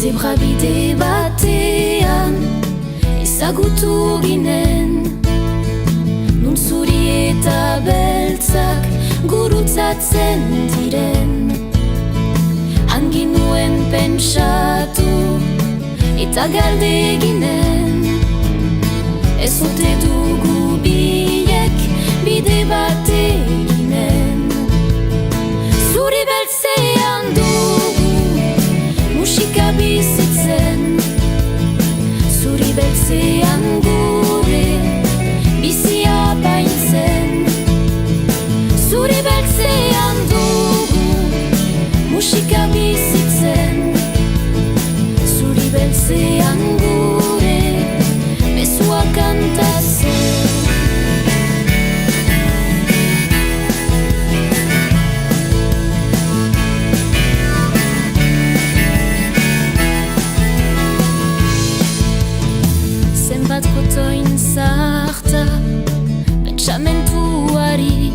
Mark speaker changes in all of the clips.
Speaker 1: Zebrabide batean ezagutu ginen, nun zuri eta beltzak gurutzatzen diren. Hangi nuen pentsatu eta galde ginen, ez ote dugu biek bide bat eginen. Zuri beltzean dugu musika bizitzen, zuri beltzean gure bizia baintzen. Zuri beltzean dugu musika bizitzen, zuri beltzean gure mesua kantatzen. Zenbat kotoin zarta pentsamentuari,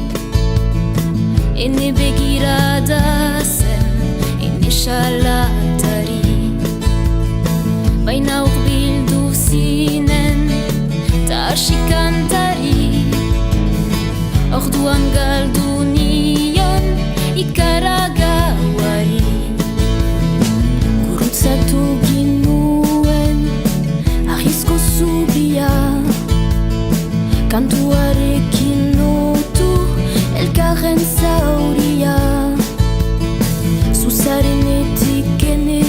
Speaker 1: ene begirada zen, ene salatari. Baina urbildu zinen ta hasi kantari, orduan galdu nion ikaragauari. Gurutzatu ginuen ahizko zubia, kantuarekin lotu elkarren zauria. Zuzarenetik ene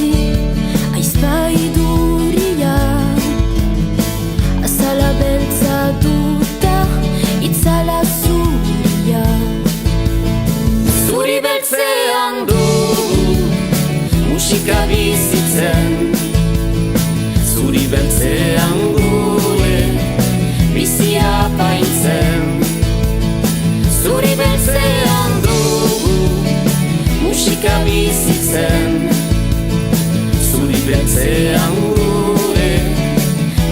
Speaker 1: aizpaiduria, azala beltza duta itzala zuria. Zuri beltzean dugu musika bizitzen, zuri beltzean gure bizia baintzen. Zuri beltzean dugu musika bizitzen, zuri beltzean gure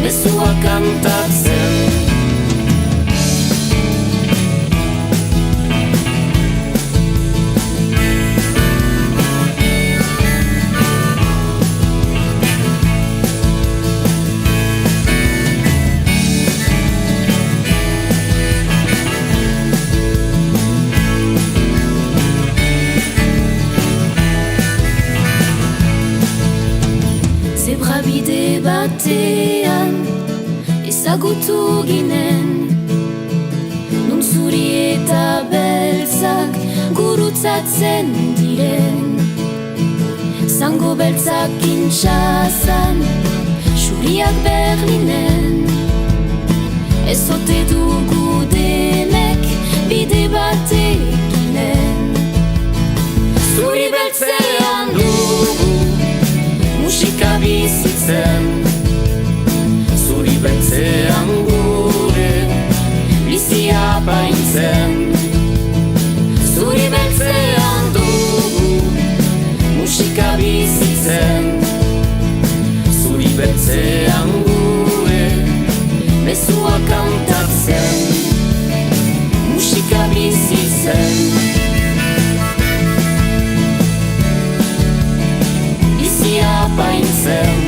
Speaker 1: mesua kantatzen. Zebrabide batean ezagutu ginen, nun zuri eta beltzak gurutzatzen diren. Zango beltzak Kinshazan, xuriak Berlinen, ez ote dugu denek bide bat eginen. Zuri beltzean dugu musika bizitzen, zuri beltzean gure bizia baintzen. Zuri beltzean dugu musika bizitzen, zuri beltzean gure mesua kantatzen. Musika bizitzen, bizia baintzen.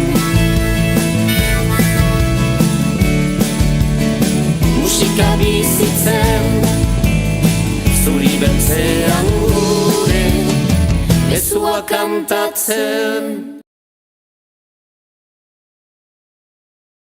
Speaker 1: Musika bizitzen, zuri beltzean gure mesua kantatzen.